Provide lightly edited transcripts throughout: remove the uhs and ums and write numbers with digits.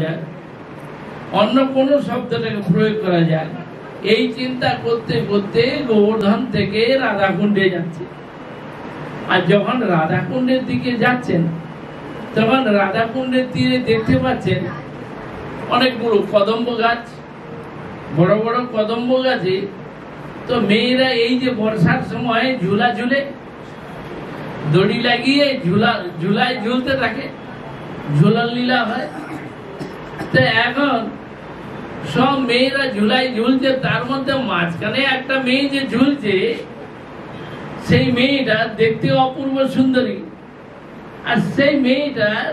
যায়, অন্য কোনো শব্দটাকে প্রয়োগ করা যায়, এই চিন্তা করতে করতে গোবর্ধন থেকে রাধাকুণ্ডে যাচ্ছে। আর যখন রাধাকুণ্ডের দিকে যাচ্ছেন তখন রাধাকুণ্ডের তীরে দেখতে পাচ্ছেন অনেকগুলো কদম্ব গাছ, বড় বড় কদম্ব গাছে তো মেয়েরা এই যে বর্ষার সময় ঝুলা ঝুলে, দড়ি লাগিয়ে ঝুলায় ঝুলতে থাকে, ঝুলার লীলা হয়। তো এখন সব মেয়েরা ঝুলাই ঝুলছে, তার মধ্যে মাঝখানে একটা মেয়ে যে ঝুলছে সেই মেয়েটা দেখতে অপূর্ব সুন্দরী। আর সেই মেয়েটার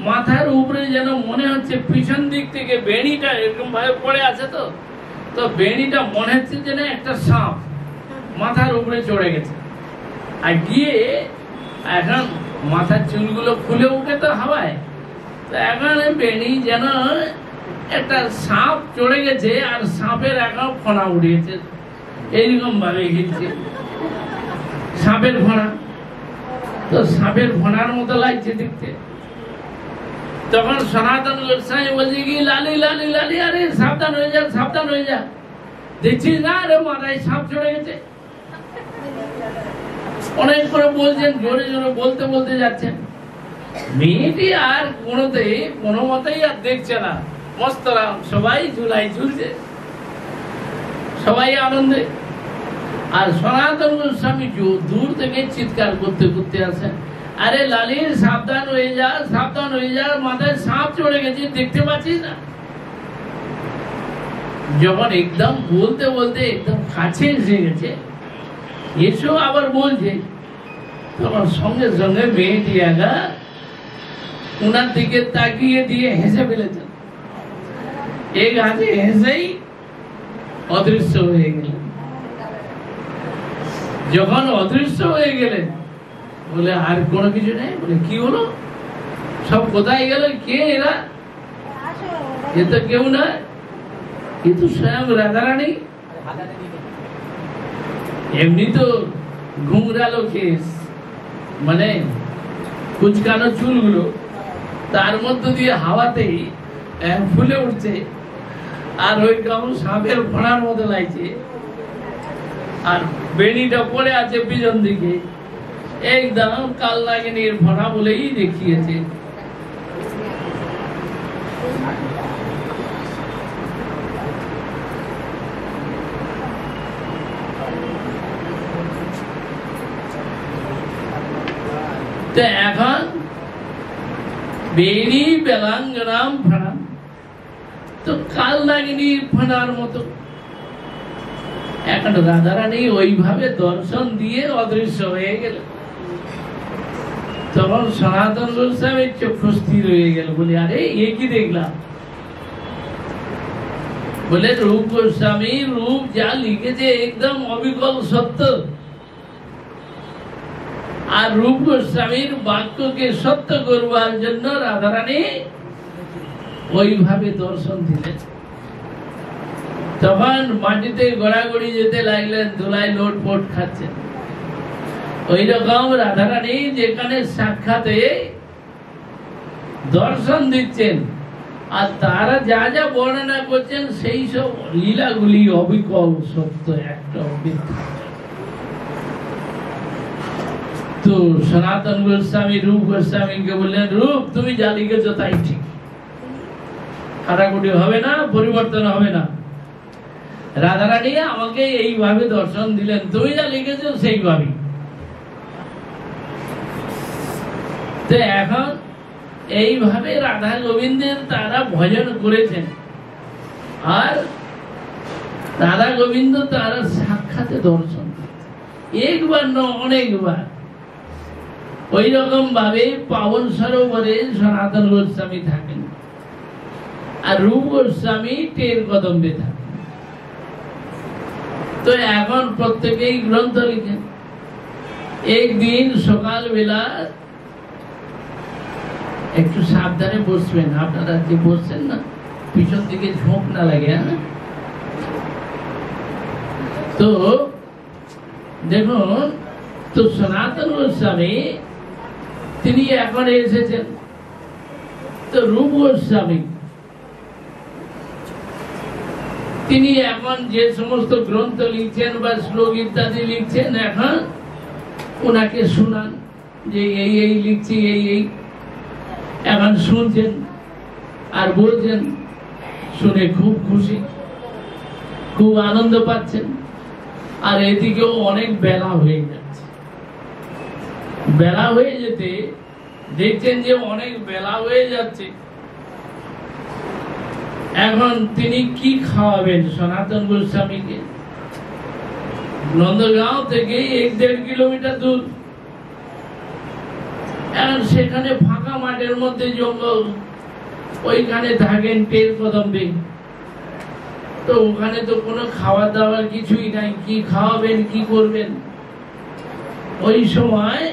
মাথার উপরে যেন মনে হচ্ছে পিছন দিক থেকে বেণীটা এরকম ভাবে পড়ে আছে, তো বেণীটা মনে হচ্ছে যেন একটা সাপ মাথার উপরে চড়ে গেছে। আর গিয়ে এখন মাথার চুলগুলো খুলে উঠে তো হাওয়ায়, তো এখন বেণী যেন একটা সাপ চড়ে গেছে আর সাপের এখন ফনা উঠেছে, এইরকম ভাবে গেছে সাপের ফনা। তো সাপের ফনার মতো লাগছে দেখতে। তখন সনাতন গোস্বামী বলছে কি, লালি লালি লালি, আরে সাবধান হয়ে যা, সাবধান হয়ে যা, দেখছিস না আরে মাথায় সাপ চড়ে গেছে। অনেক করে বলছেন, জোরে জোরে বলতে বলতে যাচ্ছেন। মেয়েটি আর কোনো মতেই আর দেখছে না, মস্তরাম সবাই ঝুলাই ঝুলছে, সবাই আনন্দে। আর সনাতন গোস্বামী দূর থেকে চিৎকার করতে করতে আসেন, আরে লালি সাবধান হয়ে যা, সাবধান হয়ে যা, মাথায় সাপ চড়ে গেছে, দেখতে পাচ্ছিস না। যখন একদম বলতে বলতে একদম কাছে এসে গেছে, এসো আবার বলছে, তখন সঙ্গে সঙ্গে মেয়েটি আগা উনার দিকে তাকিয়ে দিয়ে হেসে ফেলেছেন। এক হাতে হেসেই অদৃশ্য হয়ে গেলেন। যখন অদৃশ্য হয়ে গেলেন বলে আর কোনো কিছু নেই, বলে কি হলো, সব কোথায় গেল, কে এরা, এ তো কেউ না, এ তো স্বয়ং রাধারানী। এমনি তো ঘুমরালো কেস, মানে কুচকানো চুলগুলো তার মধ্য দিয়ে হাওয়াতেই ফুলে উঠছে, আর ওই কেমন সাপের ফোনার মতো লাগছে, আর বেণীটা পড়ে আছে পিছন দিকে, একদম কাল নাগিনীর ফোনা বলেই দেখিয়েছে। তো এখন বেণী বেলাঙ্গনাম ফোনা তো কাল নাগিনীর ফোনার মতো। এখন রাধারানী ওইভাবে দর্শন দিয়ে অদৃশ্য হয়ে গেল। তখন সনাতন গোস্বামীর চক্ষু স্থির হয়ে গেল, বলে আরে এ কি দেখলাম, বলে রূপ গোস্বামী রূপ যা লিখেছে একদম অবিকল সত্য। আর রূপ গোস্বামীর বাক্যকে সত্য করবার জন্য রাধারানী ওইভাবে দর্শন দিলেন। তখন মাটিতে গড়াগড়ি যেতে লাগলেন, ধুলায় লোটপোট খাচ্ছেন। ওই রকম রাধারানী যেখানে সাক্ষাতে দর্শন দিচ্ছেন আর তারা যা যা বর্ণনা করছেন সেই সব লীলাগুলি অবিকল সত্য, একটা মিথ্যা। তো সনাতন গোস্বামী রূপ গোস্বামীকে বললেন, রূপ তুমি যা লিখেছ তাই ঠিক, কাটাকুটি হবে না, পরিবর্তন হবে না। রাধারানী আমাকে এইভাবে দর্শন দিলেন, তুমি যা লিখেছ সেইভাবে। তো এখন এইভাবে রাধা গোবিন্দের তারা ভজন করেছেন। আর রাধা গোবিন্দ তারা সাক্ষাতে দর্শন করেছেন, একবার না অনেকবার। ওই রকম ভাবে পাবন সরোবরে সনাতন গোস্বামী থাকেন, আর রূপ গোস্বামী টের কদম্বে থাকেন। তো এখন প্রত্যেকেই গ্রন্থ লিখেন। একদিন সকাল বেলা একটু সাবধানে বসবেন, আপনারা যে বসছেন না পিছন দিকে ঝোঁক না লাগে। তো দেখুন, তো সনাতন গোস্বামী তিনি এখন এসেছেন, তো রূপ গোস্বামী তিনি এখন যে সমস্ত গ্রন্থ লিখছেন বা শ্লোক ইত্যাদি লিখছেন, এখন ওনাকে শোনান যে এই এই লিখছি, এই এই এখন শুনছেন আর বলছেন, শুনে খুব খুশি, খুব আনন্দ পাচ্ছেন। আর এদিকেও অনেক বেলা হয়ে যাচ্ছে। বেলা হয়ে যেতে দেখছেন যে অনেক বেলা হয়ে যাচ্ছে, এখন তিনি কি খাওয়াবেন সনাতন গোস্বামীকে? নন্দগাঁও থেকে 1-1.5 কিলোমিটার দূর, এখন সেখানে ফাঁকা মাঠের মধ্যে জঙ্গল, ওইখানে থাকেন টের কদম্বে, তো ওখানে তো কোনো খাওয়া দাওয়ার কিছুই নাই, কি খাওয়াবেন, কি করবেন? ওই সময়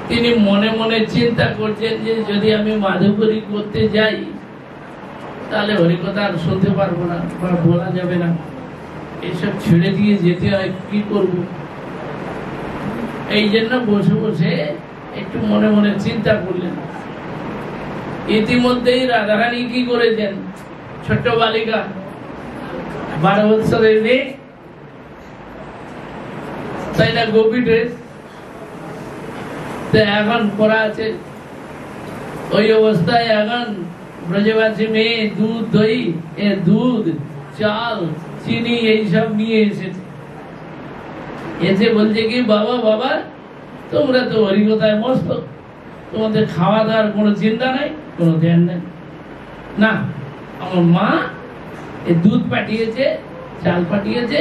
তিনি মনে মনে চিন্তা করছেন যে যদি আমি মাধবপুরী করতে যাই তাহলে হরিকথা আর শুনতে পারবো না বা বলা যাবে না, এইসব ছেড়ে দিয়ে যেতে হয়, কি করব? এই জন্য বসে বসে একটু মনে মনে চিন্তা করলেন। ইতিমধ্যেই রাধারানী কি করেছেন, ছোট্ট বালিকা 12 বছরের মেয়ে, তাই না, গোপী ড্রেস এখন পরা আছে। ওই অবস্থায় এখন ব্রজবাসী মেয়ে দুধ, দই, দুধ, চাল, চিনি এইসব নিয়ে এসেছে। এসে বলছে কি, বাবা বাবা তোমরা তো হরিকথায় মস্ত, তোমাদের খাওয়া দাওয়ার কোনো চিন্তা নাই, কোনো ধ্যান নেই না। আমার মা এই দুধ পাঠিয়েছে, চাল পাঠিয়েছে,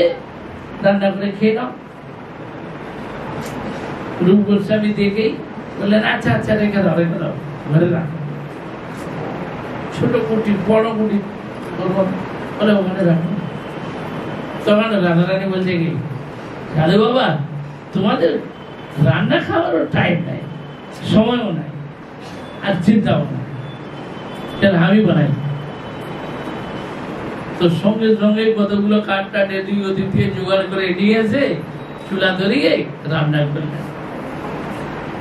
রান্না করে খেয়ে নাও। রূপ গোস্বামী দেখেই বললেন, আচ্ছা আচ্ছা রেখে দাও, রেখে দাও, ঘরে রাখো। ছোট কুটি, বড় কুটি বলে ওখানে রাখো। তখন রাধারানী বলছে কি, সাধু বাবা তোমাদের রান্না খাওয়ারও টাইম নাই, সময়ও নাই, আর চিন্তাও নাই, আমি বানাই। তো সঙ্গে সঙ্গে কতগুলো কাঠ টাটে দুই অতিথি জোগাড় করে নিয়ে এসে চুলা ধরিয়ে রান্না করলেন।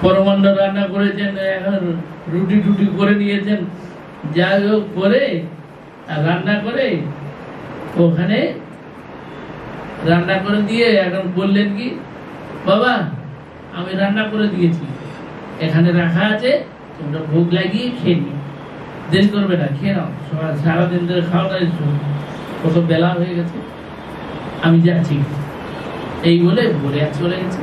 পরমান্ন রান্না করেছেন, এখন রুটি টুটি করে নিয়েছেন, যাই হোক করে রান্না করে ওখানে রান্না করে দিয়ে এখন বললেন কি, বাবা আমি রান্না করে দিয়েছি, এখানে রাখা আছে, তোমরা ভোগ লাগিয়ে খেয়ে নিও, দেরি করবে না, খেয়ে নাও, সারাদিন ধরে খাওয়া দাওয়া, কত বেলা হয়ে গেছে, আমি যাচ্ছি। এই বলে চলে গেছে।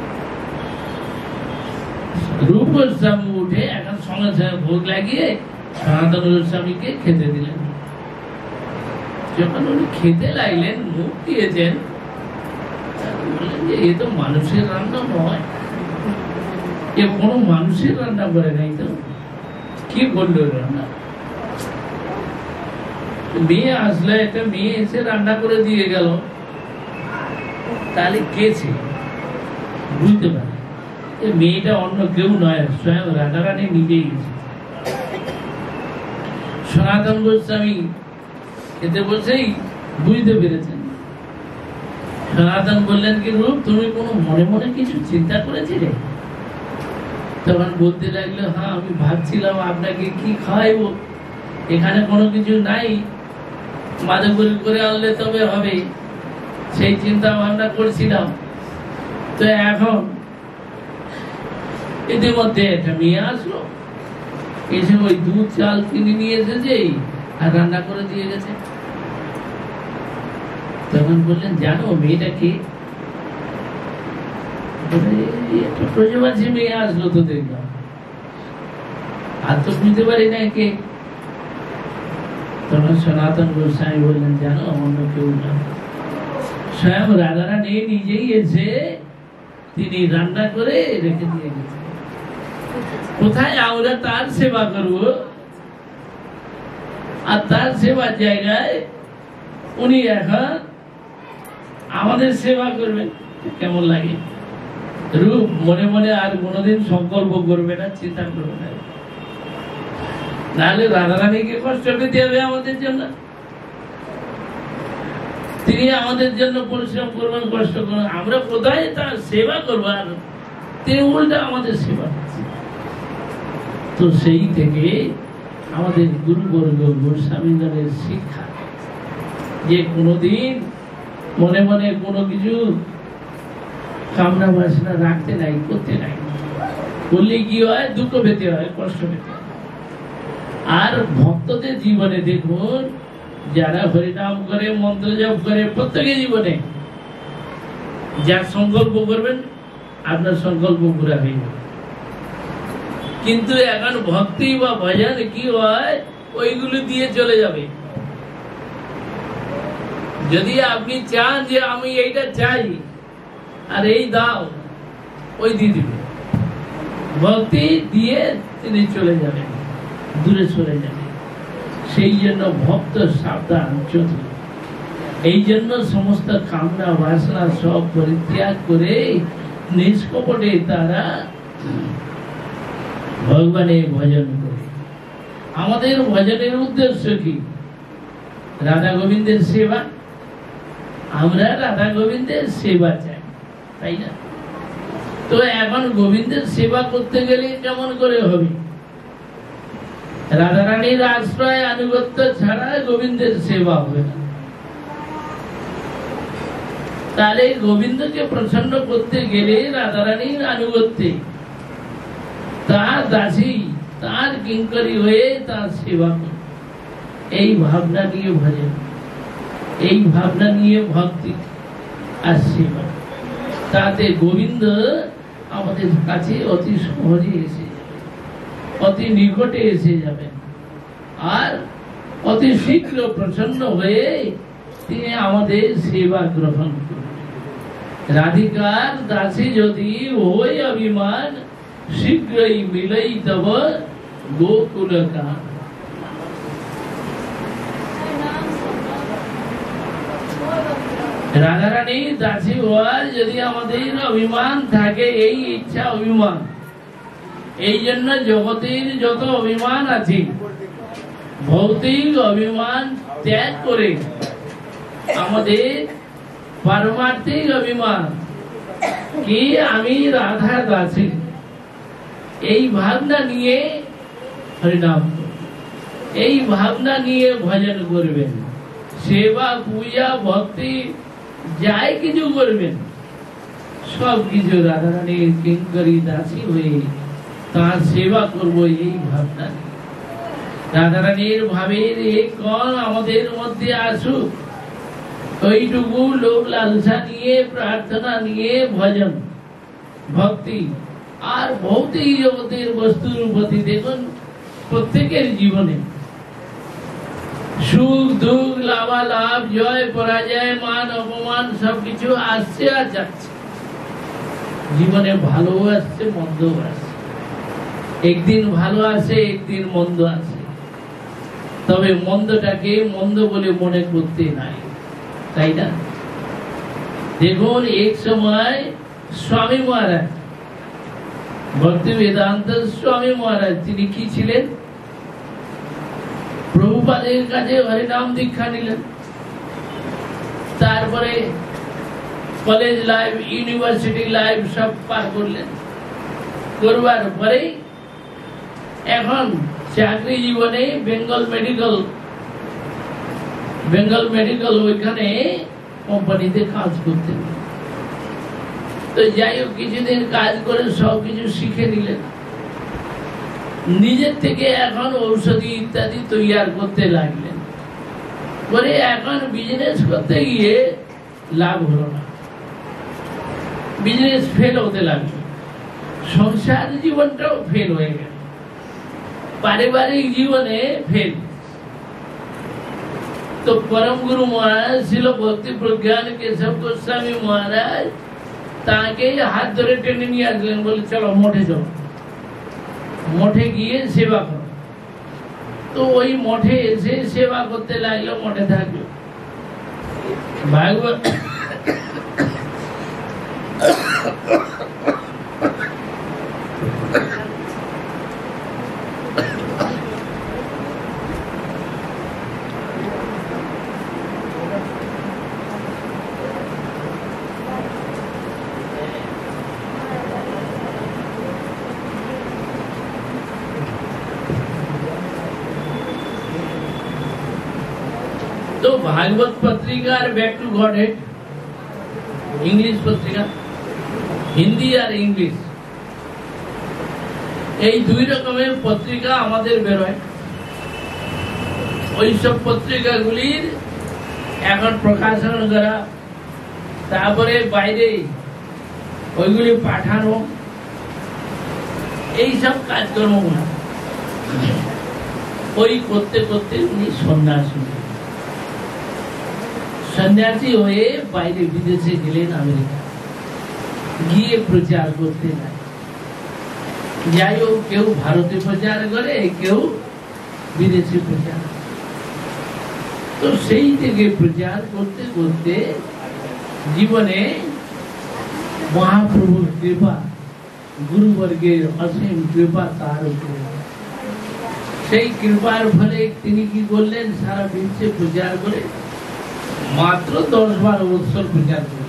রূপ গোস্বামী উঠে এখন সঙ্গে সঙ্গে ভোগ লাগিয়ে সনাতন গোস্বামীকে খেতে দিলেন। যখন উনি খেতে লাগলেন, মুখ দিয়েছেন, বললেন যে এ তো মানুষের রান্না নয়, এ কোনো মানুষের রান্না করে নাই, তো কি করলো রান্না? মেয়ে আসলে, একটা মেয়ে এসে রান্না করে দিয়ে গেল, তাহলে কেছে বুঝতে পারে মেয়েটা অন্য কেউ নয়, স্বয়ং রাধারানী নিজেই গেছে। সনাতন গোস্বামী খেতে বসেই বুঝতে পেরেছেন। সনাতন বললেন কি, রূপ তুমি কোনো মনে মনে কিছু চিন্তা করেছিলে? তখন বলতে লাগলো, হ্যাঁ আমি ভাবছিলাম আপনাকে কি খাওয়াইবো, এখানে কোনো কিছু নাই, মাধবপুরী করে আনলে তবে হবে, সেই চিন্তা ভাবনা করছিলাম। তো এখন ইতিমধ্যে একটা মেয়ে আসলো, এসে ওই দুধ চাল কিনে নিয়ে এসেছে আর রান্না করে দিয়ে গেছে। তখন বললেন, জানো মেয়েটা কে? একটা ব্রজবাসী মেয়ে আসলো, তো দেখলাম, আর তো বুঝতে পারি না কে। তখন সনাতন গোস্বামী বললেন, জানো অন্য কেউ না, স্বয়ং রাধারানী নিজেই এসে তিনি রান্না করে রেখে দিয়ে গেছে। কোথায় আমরা তার সেবা করব, আর তার সেবার জায়গায় উনি এখন আমাদের সেবা করবেন, কেমন লাগে? রূপ মনে মনে আর কোনোদিন সংকল্প করবে না, চিন্তা করবে না, নাহলে রাধারানীকে কষ্ট পেতে হবে আমাদের জন্য। তিনি আমাদের জন্য পরিশ্রম করবেন, কষ্ট করবেন, আমরা কোথায় তার সেবা করবো, আর তিনি উল্টা আমাদের সেবা করছেন। তো সেই থেকে আমাদের গুরুবর্গ গোস্বামীগণের শিক্ষা, যে কোনোদিন মনে মনে কোনো কিছু কামনা বাসনা রাখতে নাই, করতে নাই। করলে কি হয়? দুঃখ পেতে হয়, কষ্ট পেতে হয়। আর ভক্তদের জীবনে দেখুন, যারা হরিনাম করে, মন্ত্র জপ করে, প্রত্যেকের জীবনে যার সংকল্প করবেন আপনার সংকল্প পুরা হয়ে যাবে। কিন্তু এখন ভক্তি বা ভজন কি হয়? ওইগুলো দিয়ে চলে যাবে। যদি আপনি চান যে আমি এইটা চাই আর এই দাও, ওই দিয়ে দিবে। ভক্তি দিয়ে তিনি চলে যাবেন, দূরে চলে যাবেন। সেই জন্য ভক্ত সাবধান, চতুর। এই জন্য সমস্ত কামনা বাসনা সব পরিত্যাগ করে নিষ্কপটে তারা ভগবানের ভজন করে। আমাদের ভজনের উদ্দেশ্য কি? রাধা গোবিন্দের সেবা। আমরা রাধা গোবিন্দের সেবা চাই, তাই না? তো এখন গোবিন্দের সেবা করতে গেলে কেমন করে হবে? রাধারানীর আশ্রয় আনুগত্য ছাড়া গোবিন্দের সেবা হবে না। তাহলে গোবিন্দকে প্রসন্ন করতে গেলে রাধারানীর আনুগত্যে তার দাসী, তার কিঙ্করী হয়ে তার সেবা করে। এই ভাবনা নিয়ে ভজন, এই ভাবনা নিয়ে ভক্তি আর সেবা, তাতে গোবিন্দ আমাদের কাছে অতি সহজে এসে যাবে, অতি নিকটে এসে যাবেন। আর অতি শীঘ্র প্রসন্ন হয়ে তিনি আমাদের সেবা গ্রহণ করবেন। রাধিকার দাসী যদি ওই অভিমান, শীঘ্রই মিলই তব গোকুল কান। রাধারানী দাসী হওয়ার যদি আমাদের অভিমান থাকে, এই ইচ্ছা অভিমান, এই জন্য জগতের যত অভিমান আছে ভৌতিক অভিমান ত্যাগ করে আমাদের পারমার্থিক অভিমান কি আমি রাধা দাসী, এই ভাবনা নিয়ে হরিনাম, এই ভাবনা নিয়ে ভজন করবেন। সেবা পূজা ভক্তি যাই কিছু করবেন, সব কিছু রাধারানীর কিঙ্করী দাসী হয়ে তার সেবা করব, এই ভাবনা। রাধারানীর ভাবের এই কণ আমাদের মধ্যে আসুক, ওইটুকু লোভ লালসা নিয়ে, প্রার্থনা নিয়ে ভজন ভক্তি। আর ভৌতিক জগতের বস্তুর প্রতি দেখুন, প্রত্যেকের জীবনে সুখ দুঃখ, লাভালাভ, জয় পরাজয়, মান অপমান সবকিছু আসছে আর যাচ্ছে। জীবনে ভালো আসছে, মন্দ আসছে, একদিন ভালো আসে, একদিন মন্দ আসে। তবে মন্দটাকে মন্দ বলে মনে করতে নাই, তাই না? দেখুন, এক সময় স্বামী মহারাজ, ভক্তি বেদান্ত স্বামী মহারাজ, তিনি কি ছিলেন? প্রভুপাদের কাছে হরিনাম দীক্ষা নিলেন। তারপরে কলেজ লাইফ, ইউনিভার্সিটি লাইফ সব পার করলেন। করবার পরে এখন চাকরি জীবনে বেঙ্গল মেডিকেল ওইখানে কোম্পানিতে কাজ করতেন। তো যাই হোক, কিছুদিন কাজ করে সবকিছু শিখে নিলেন। নিজের থেকে এখন ঔষধি ইত্যাদি তৈরি করতে লাগলেন। করে এখন বিজনেস করতে গিয়ে লাভ হলো না, বিজনেস ফেল হতে লাগলো, সংসার জীবনটাও ফেল হয়ে গেল, পারিবারিক জীবনে ফেল। তো परम गुरु महाराज शिल भक्ति प्रज्ञान केशव गोस्वामी महाराज তাকে হাত ধরে টেনে নিয়ে আসলেন, বলে চলো মঠে চলো, মঠে গিয়ে সেবা করো। তো ওই মঠে এসে সেবা করতে লাগলো, মঠে থাকলো। ভাগবত तो भागवत पत्रिका और back to Godhead English पत्रिका हिंदी और इंग्लिश এই দুই রকমের পত্রিকা আমাদের বেরোয়। ওই সব পত্রিকাগুলির এখন প্রকাশন করা, তারপরে বাইরে ওইগুলি পাঠানো, এই সব কাজকর্মগুলো ওই করতে করতে উনি সন্ন্যাসী হয়ে বাইরে বিদেশে গেলেন, আমেরিকা গিয়ে প্রচার করতে লাগে। যাই হোক, কেউ ভারতে প্রচার করে, কেউ বিদেশে প্রচার। তো সেই থেকে প্রচার করতে করতে জীবনে মহাপ্রভুর কৃপা, গুরুবর্গের অসীম কৃপা তার উপরে, সেই কৃপার ফলে তিনি কি করলেন, সারা বিশ্বে প্রচার করে মাত্র 10-12 বছর প্রচার করে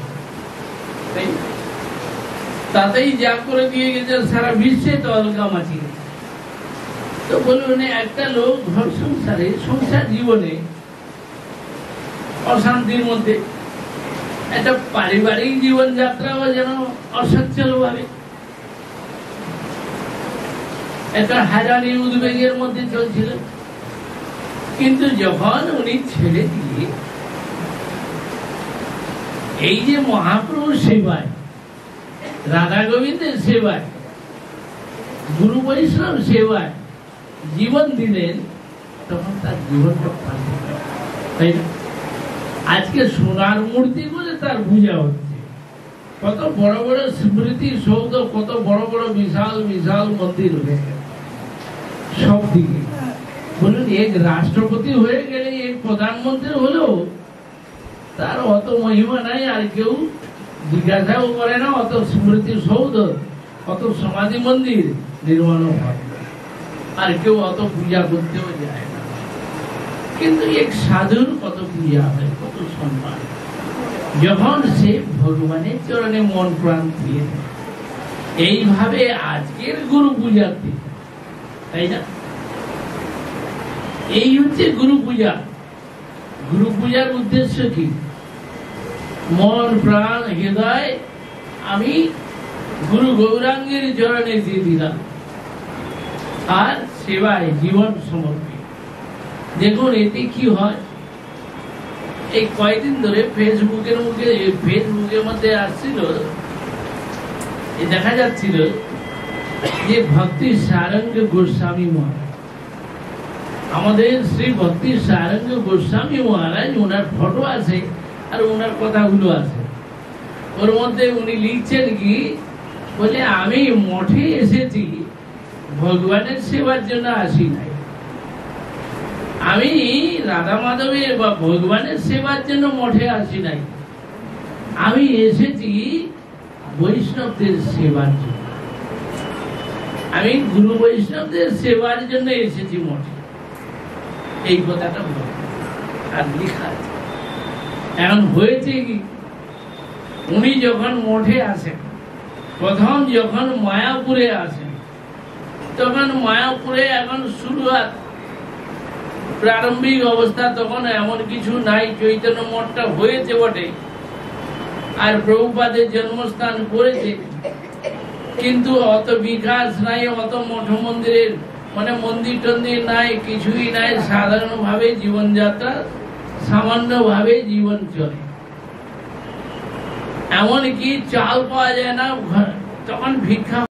তাতেই যা করে দিয়ে গেছে সারা বিশ্বে তো অলগা মাছি গেছে। তো বলুন, একটা লোক ঘর সংসারে সংসার জীবনে অশান্তির মধ্যে, একটা পারিবারিক জীবনযাত্রাও যেন অসচ্ছল ভাবে, একটা হারানি উদ্বেগের মধ্যে চলছিল। কিন্তু যখন উনি ছেড়ে দিয়ে এই যে মহাপ্রভুর সেবায়, রাধা গোবিন্দের সেবায়, গুরু বৈষ্ণব সেবায় জীবন দিলেন, তখন তার জীবনটা পাল্টে গেল, তাই না? আজকে সোনার মূর্তি বলে তার পূজা হচ্ছে, কত বড় বড় স্মৃতি সৌধ, কত বড় বড় বিশাল বিশাল মন্দির হয়ে গেল সব দিকে। বলুন, এক রাষ্ট্রপতি হয়ে গেলে, এক প্রধানমন্ত্রী হলেও তার অত মহিমা নাই, আর কেউ জিজ্ঞাসাও করে না, অত স্মৃতি সৌধ, অত সমাধি মন্দির নির্মাণ হয়, আর কেউ অত পূজা করতেও যায় না। কিন্তু এক সাধুর কত পূজা হয়, কত সম্মান, যখন সে ভগবানের চরণে মন প্রাণ দিয়ে দেয়। এইভাবে আজকের গুরু পূজাতে, তাই না? এই হচ্ছে গুরু পূজা। গুরু পূজার উদ্দেশ্য কি? মন প্রাণ হৃদয় আমি গুরু গৌরাঙ্গের চরণে দিয়ে দিলাম, আর সেবায় জীবন সমর্পিত। দেখুন এতে কি হয়, এই কয়েকদিন ধরে ফেসবুকের মধ্যে আসছিল, দেখা যাচ্ছিল যে ভক্তি সারঙ্গ গোস্বামী মহারাজ, আমাদের শ্রী ভক্তি সারঙ্গ গোস্বামী মহারাজ, ওনার ফটো আছে আর ওনার কথাগুলো আছে। ওর মধ্যে উনি লিখছেন কি, বলে আমি মঠে এসেছি ভগবানের সেবার জন্য আসি নাই, আমি রাধা মাধবের বা ভগবানের সেবার জন্য মঠে আসি নাই, আমি এসেছি বৈষ্ণবদের সেবার জন্য, আমি গুরু বৈষ্ণবদের সেবার জন্য এসেছি মঠে। এই কথাটা বলে আর লেখা আছে। এখন হয়েছে কি, উনি যখন মঠে আসেন, প্রথম যখন মায়াপুরে আসেন, তখন মায়াপুরে এখন শুরুয়াত, প্রারম্ভিক অবস্থা, তখন এমন কিছু নাই। চৈতন্য মঠটা হয়েছে বটে, আর প্রভুপাদের জন্মস্থান করেছে, কিন্তু অত বিকাশ নাই, অত মঠ মন্দিরের মানে মন্দির টন্দির নাই, কিছুই নাই। সাধারণ ভাবে জীবনযাত্রা, সামান্য ভাবে জীবন চলে, এমনকি চাল পাওয়া যায় না, তখন ভিক্ষা